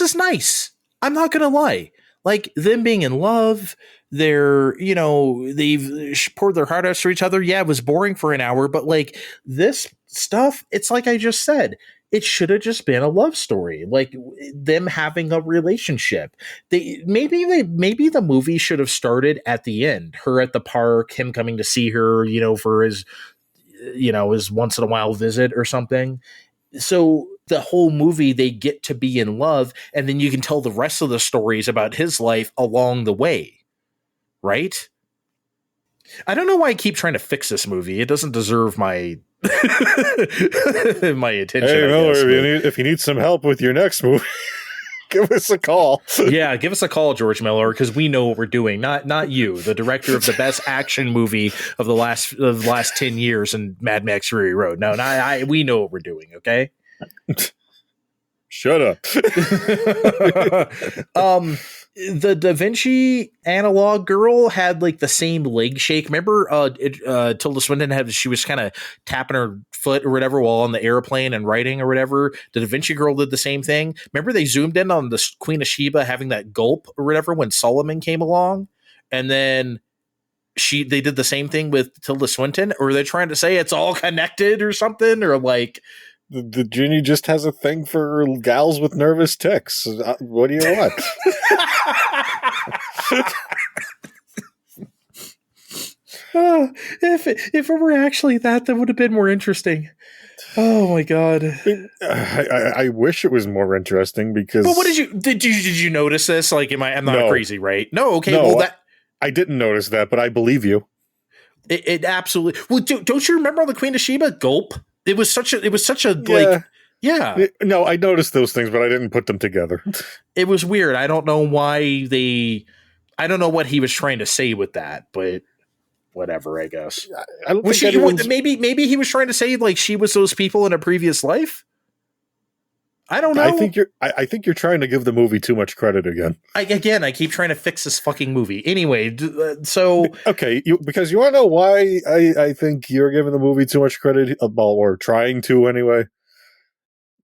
is nice. I'm not gonna lie. Them being in love, they've poured their heart out to each other. Yeah, it was boring for an hour, but this stuff, it's like I just said. It should have just been a love story, them having a relationship. Maybe the movie should have started at the end, her at the park, him coming to see her, for his once in a while visit or something. So the whole movie, they get to be in love, and then you can tell the rest of the stories about his life along the way, right? I don't know why I keep trying to fix this movie. It doesn't deserve my my attention. Hey, Miller, if you need some help with your next movie, give us a call. Yeah, give us a call, George Miller, because we know what we're doing. Not you, the director of the best action movie of the last 10 years in Mad Max Fury Road. No, we know what we're doing. Okay. Shut up. The Da Vinci analog girl had the same leg shake. Remember Tilda Swinton she was kind of tapping her foot or whatever while on the airplane and writing or whatever. The Da Vinci girl did the same thing. Remember they zoomed in on the Queen of Sheba having that gulp or whatever when Solomon came along, and then they did the same thing with Tilda Swinton. Or they're trying to say it's all connected or something, or the genie just has a thing for gals with nervous tics. What do you want? If it were actually that would have been more interesting. Oh my god! I wish it was more interesting because. But what did you notice this? I'm not crazy, right? No, okay. No, well, I didn't notice that, but I believe you. It absolutely. Well, don't you remember on the Queen of Sheba? Gulp. It was such a yeah. No, I noticed those things, but I didn't put them together. It was weird. I don't know why I don't know what he was trying to say with that, but whatever, I guess. I don't think maybe he was trying to say she was those people in a previous life. I don't know. I think you're trying to give the movie too much credit again. I keep trying to fix this fucking movie. Anyway, so okay, because you want to know why I think you're giving the movie too much credit, or trying to anyway.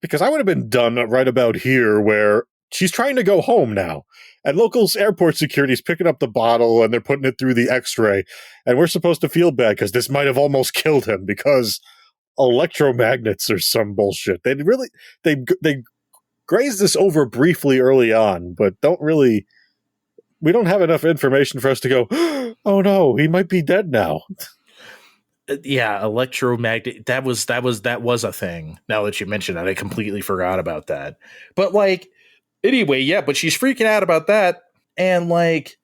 Because I would have been done right about here, where she's trying to go home now, and local airport security is picking up the bottle and they're putting it through the X-ray, and we're supposed to feel bad because this might have almost killed him because electromagnets or some bullshit. They grazed this over briefly early on, but we don't have enough information for us to go, oh no, he might be dead now. Yeah, electromagnet. That was a thing. Now that you mention it, I completely forgot about that. But like, anyway, yeah. But she's freaking out about that, and like,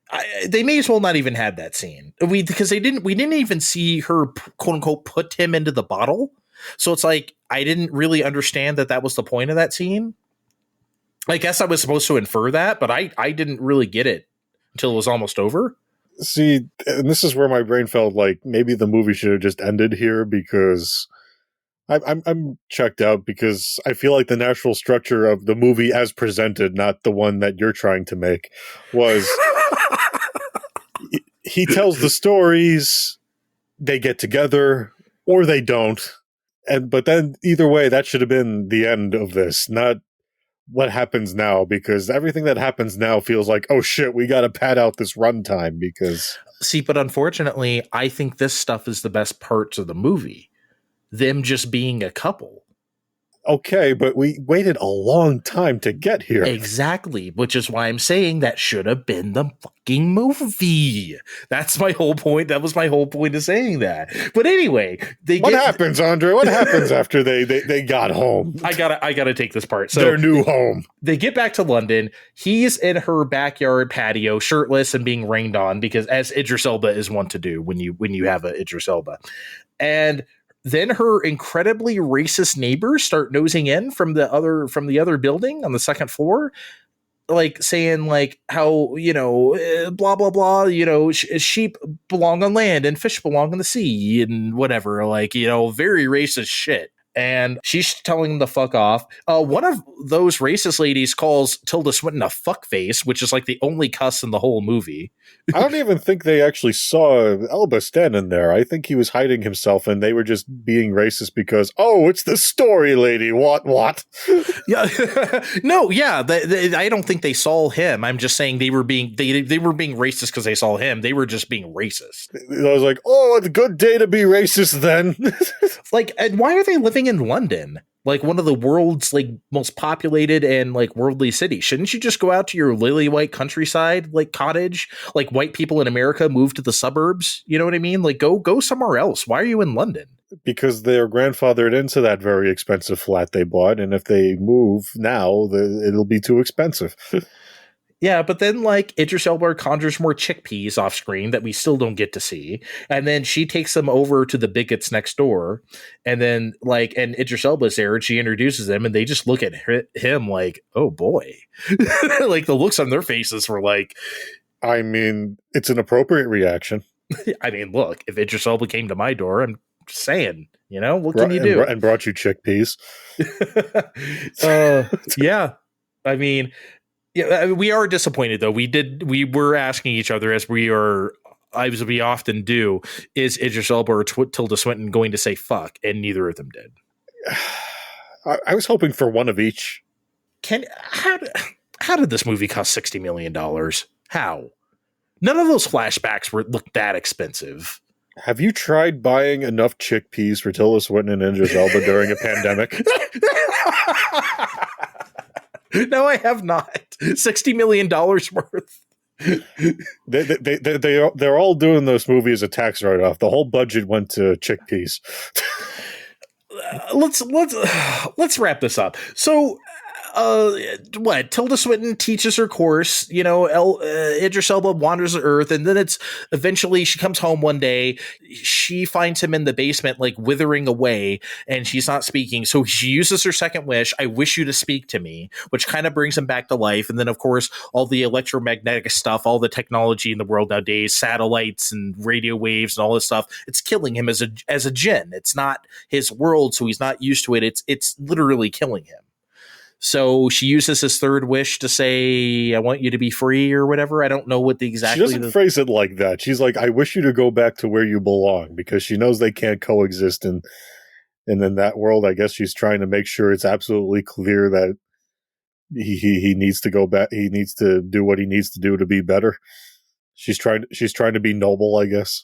they may as well not even have that scene. Because we didn't even see her quote unquote put him into the bottle. So it's like I didn't really understand that was the point of that scene. I guess I was supposed to infer that, but I didn't really get it until it was almost over. See, and this is where my brain felt like maybe the movie should have just ended here because I'm checked out because I feel like the natural structure of the movie as presented, not the one that you're trying to make, was he tells the stories, they get together, or they don't. But then either way, that should have been the end of this, not what happens now, because everything that happens now feels like, oh shit, we got to pad out this runtime because. See, but unfortunately, I think this stuff is the best parts of the movie. Them just being a couple. Okay, but we waited a long time to get here. Exactly, which is why I'm saying that should have been the fucking movie. That's my whole point. That was my whole point of saying that. But anyway, what happens, Andre? What happens after they got home? I gotta take this part. So their new home. They get back to London. He's in her backyard patio, shirtless and being rained on, because as Idris Elba is wont to do when you have a Idris Elba, and then her incredibly racist neighbors start nosing in from the other building on the second floor, like saying like how, blah, blah, blah, sheep belong on land and fish belong in the sea and whatever, like, very racist shit. And she's telling them to fuck off. One of those racist ladies calls Tilda Swinton a fuckface, which is like the only cuss in the whole movie. I don't even think they actually saw Elba standing there. I think he was hiding himself, and they were just being racist because, oh, it's the story lady. What? Yeah, no, yeah. I don't think they saw him. I'm just saying they were being racist because they saw him. They were just being racist. I was like, oh, it's a good day to be racist then. Like, and why are they living in London? Like one of the world's like most populated and like worldly cities. Shouldn't you just go out to your lily white countryside, like cottage? Like white people in America move to the suburbs. You know what I mean? Like go somewhere else. Why are you in London? Because they're grandfathered into that very expensive flat they bought. And if they move now, it'll be too expensive. Yeah, but then like Idris Elba conjures more chickpeas off screen that we still don't get to see, and then she takes them over to the bigots next door, and then and Idris Elba's there, and she introduces them, and they just look at him like, oh boy, like the looks on their faces were like, I mean, it's an appropriate reaction. I mean, look, if Idris Elba came to my door, I'm just saying, what can you do? And brought you chickpeas. Yeah, I mean. Yeah, we are disappointed though. We were asking each other as we often do, is Idris Elba or Tilda Swinton going to say fuck? And neither of them did. I was hoping for one of each. How did this movie cost $60 million? How? None of those flashbacks looked that expensive. Have you tried buying enough chickpeas for Tilda Swinton and Idris Elba during a pandemic? No, I have not. $60 million worth. They're all doing this movie as a tax write-off. The whole budget went to chickpeas. Let's wrap this up. So, Tilda Swinton teaches her course, Idris Elba wanders the earth, and then it's eventually she comes home one day, she finds him in the basement, like withering away, and she's not speaking. So she uses her second wish, I wish you to speak to me, which kind of brings him back to life. And then of course, all the electromagnetic stuff, all the technology in the world nowadays, satellites and radio waves and all this stuff, it's killing him as a djinn. It's not his world, so he's not used to it. It's literally killing him. So she uses his third wish to say, I want you to be free or whatever. I don't know what the exactly. She doesn't phrase it like that. She's like, I wish you to go back to where you belong, because she knows they can't coexist. And in that world, I guess she's trying to make sure it's absolutely clear that he needs to go back. He needs to do what he needs to do to be better. She's trying to be noble, I guess.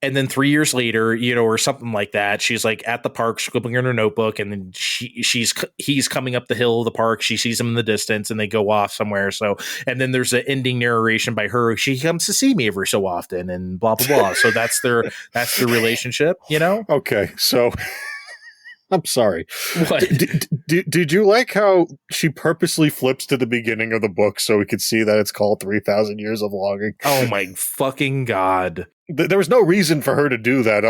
And then 3 years later, or something like that, she's like at the park scribbling in her notebook, and then he's coming up the hill of the park. She sees him in the distance, and they go off somewhere. So, and then there's an ending narration by her. She comes to see me every so often, and blah blah blah. So that's their relationship, Okay, so I'm sorry. What? Did you like how she purposely flips to the beginning of the book so we could see that it's called 3,000 Years of Longing? Oh my fucking God. There was no reason for her to do that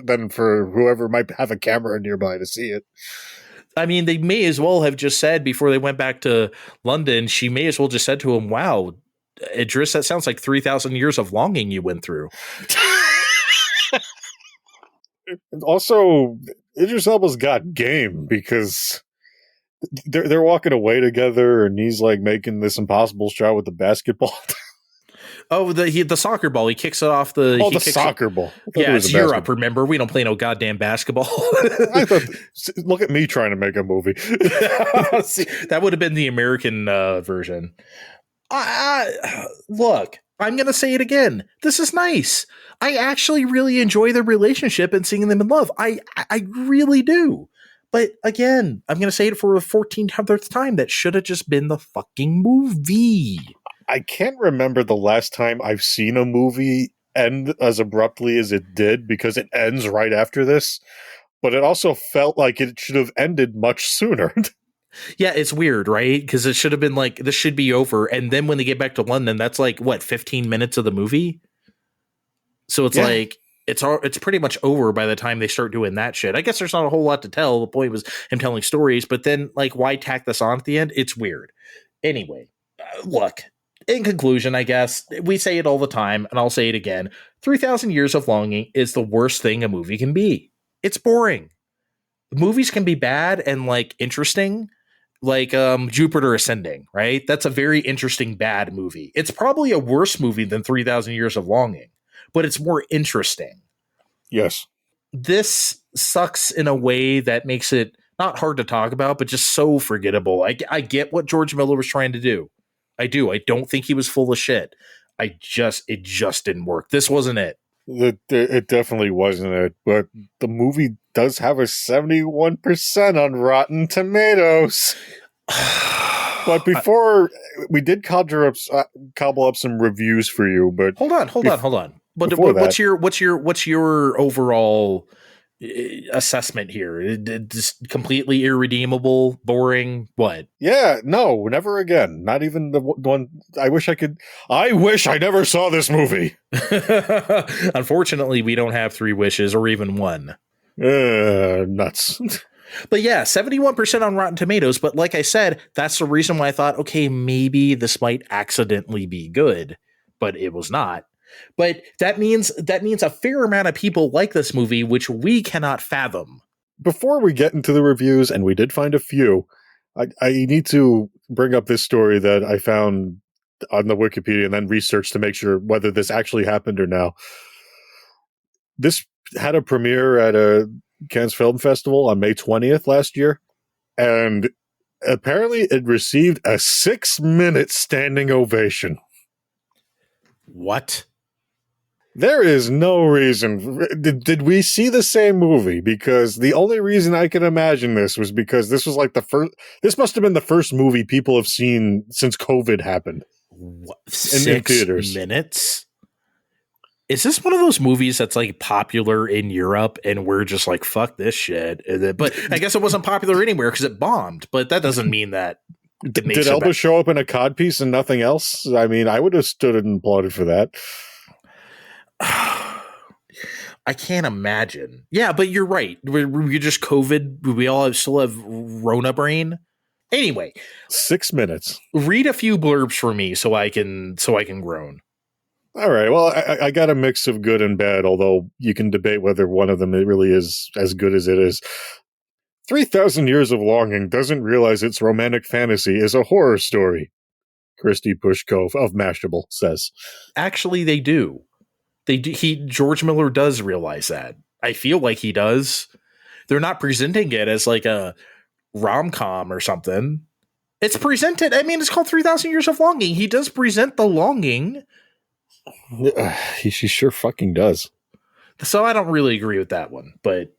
than for whoever might have a camera nearby to see it. I mean, they may as well have just said before they went back to London, she may as well just said to him, wow, Idris, that sounds like 3,000 years of longing you went through. Also, Idris Elba's got game because they're walking away together and he's like making this impossible shot with the basketball. Oh, the soccer ball. He kicks it off the... Oh, the soccer ball. Yeah, it's Europe, remember? We don't play no goddamn basketball. Look at me trying to make a movie. See, that would have been the American version. Look, I'm going to say it again. This is nice. I actually really enjoy their relationship and seeing them in love. I really do. But again, I'm going to say it for the 14th time. That should have just been the fucking movie. I can't remember the last time I've seen a movie end as abruptly as it did, because it ends right after this. But it also felt like it should have ended much sooner. Yeah, it's weird, right? Because it should have been like, this should be over. And then when they get back to London, that's like, what, 15 minutes of the movie? So it's like, it's pretty much over by the time they start doing that shit. I guess there's not a whole lot to tell. The point was him telling stories. But then, like, why tack this on at the end? It's weird. Anyway, look. In conclusion, I guess, we say it all the time, and I'll say it again. 3,000 Years of Longing is the worst thing a movie can be. It's boring. Movies can be bad and, like, interesting, like Jupiter Ascending, right? That's a very interesting bad movie. It's probably a worse movie than 3,000 Years of Longing, but it's more interesting. Yes. This sucks in a way that makes it not hard to talk about, but just so forgettable. I get what George Miller was trying to do. I do. I don't think he was full of shit. It just didn't work. This wasn't it. It definitely wasn't it. But the movie does have a 71% on Rotten Tomatoes. But before we did cobble up some reviews for you, but hold on. But what's your overall assessment here? Just completely irredeemable, boring. What? Yeah, no, never again. Not even the one. I wish I never saw this movie. Unfortunately, we don't have 3 wishes or even one. Nuts. But yeah, 71% on Rotten Tomatoes. But like I said, that's the reason why I thought, okay, maybe this might accidentally be good, but it was not. But that means a fair amount of people like this movie, which we cannot fathom. Before we get into the reviews, and we did find a few, I need to bring up this story that I found on the Wikipedia and then researched to make sure whether this actually happened or no. This had a premiere at a Cannes Film Festival on May 20th last year, and apparently it received a 6-minute standing ovation. What? There is no reason. Did we see the same movie? Because the only reason I can imagine this was because this was like this must have been the first movie people have seen since COVID happened. What? In theaters. 6 minutes? Is this one of those movies that's like popular in Europe and we're just like, fuck this shit? But I guess it wasn't popular anywhere because it bombed, but that doesn't mean that. Did Elba show up in a codpiece and nothing else? I mean, I would have stood and applauded for that. I can't imagine. Yeah, but you're right. We're just COVID. We all still have Rona brain. Anyway, 6 minutes. Read a few blurbs for me so I can groan. All right. Well, I got a mix of good and bad, although you can debate whether one of them really is as good as it is. 3,000 Years of Longing doesn't realize its romantic fantasy is a horror story, Christy Pushko of Mashable says. Actually, they do. George Miller does realize that. I feel like he does. They're not presenting it as like a rom-com or something. It's presented. I mean, it's called 3,000 Years of Longing. He does present the longing. He sure fucking does. So I don't really agree with that one, but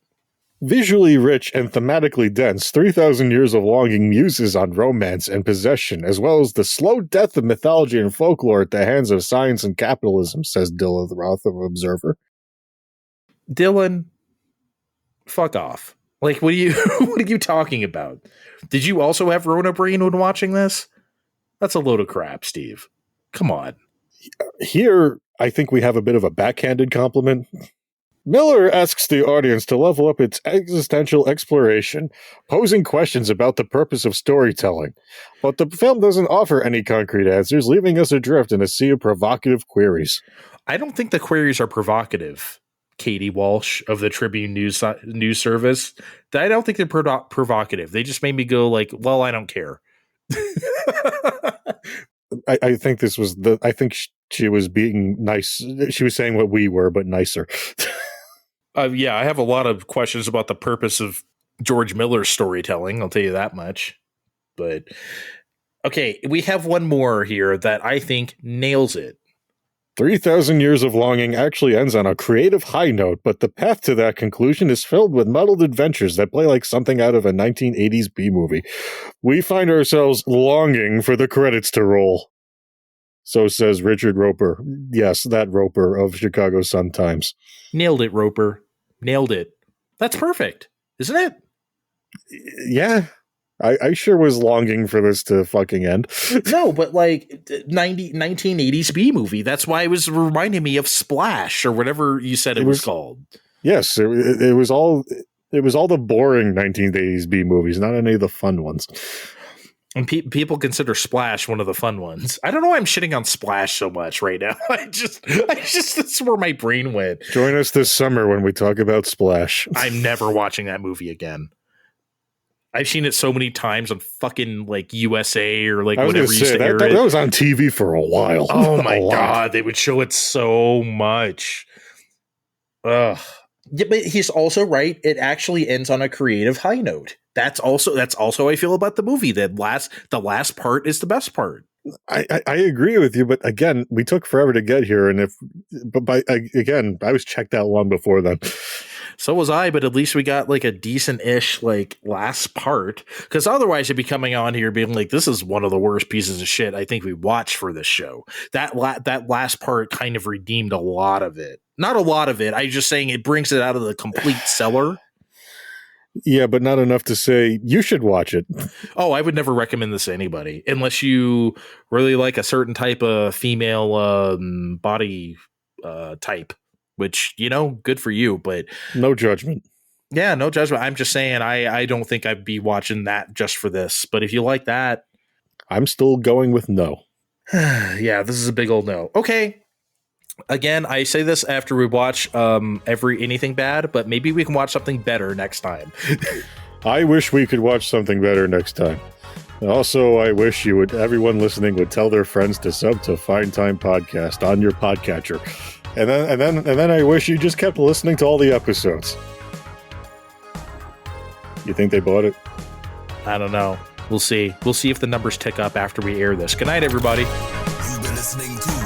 Visually rich and thematically dense, 3,000 Years of Longing muses on romance and possession, as well as the slow death of mythology and folklore at the hands of science and capitalism, says Dilla the Roth of Observer. Dylan, fuck off. Like, what are you what are you talking about? Did you also have Rona brain when watching this? That's a load of crap, Steve. Come on. Here, I think we have a bit of a backhanded compliment. Miller asks the audience to level up its existential exploration, posing questions about the purpose of storytelling. But the film doesn't offer any concrete answers, leaving us adrift in a sea of provocative queries. I don't think the queries are provocative, Katie Walsh of the Tribune News Service. I don't think they're provocative. They just made me go like, well, I don't care. I think this was I think she was being nice. She was saying what we were, but nicer. Yeah, I have a lot of questions about the purpose of George Miller's storytelling. I'll tell you that much. But okay, we have one more here that I think nails it. 3,000 Years of Longing actually ends on a creative high note, but the path to that conclusion is filled with muddled adventures that play like something out of a 1980s B-movie. We find ourselves longing for the credits to roll. So says Richard Roper. Yes, that Roper of Chicago Sun-Times. Nailed it, Roper. Nailed it. That's perfect, isn't it? Yeah. I sure was longing for this to fucking end. No, but like 1980s B movie. That's why it was reminding me of Splash or whatever you said it was called. Yes, it was all the boring 1980s B movies, not any of the fun ones. And people consider Splash one of the fun ones. I don't know why I'm shitting on Splash so much right now. I just that's where my brain went. Join us this summer when we talk about Splash. I'm never watching that movie again. I've seen it so many times on fucking like USA or like whatever used to air it. That was on TV for a while. Oh my God. They would show it so much. Ugh. Yeah, but he's also right. It actually ends on a creative high note. That's also how I feel about the movie. The last part is the best part. I agree with you, but again, we took forever to get here, and I was checked out long before then. So was I, but at least we got like a decent-ish like last part. Because otherwise, I'd be coming on here being like, "This is one of the worst pieces of shit I think we watched for this show." That last part kind of redeemed a lot of it. Not a lot of it. I'm just saying it brings it out of the complete cellar. Yeah, but not enough to say you should watch it. Oh, I would never recommend this to anybody unless you really like a certain type of female body type, which, good for you, but no judgment. Yeah, no judgment. I'm just saying I don't think I'd be watching that just for this. But if you like that, I'm still going with no. Yeah, this is a big old no. Okay. Again, I say this after we watch anything bad, but maybe we can watch something better next time. I wish we could watch something better next time. Also, I wish everyone listening would tell their friends to sub to Fine Time Podcast on your podcatcher. And then I wish you just kept listening to all the episodes. You think they bought it? I don't know. We'll see. We'll see if the numbers tick up after we air this. Good night, everybody. You've been listening to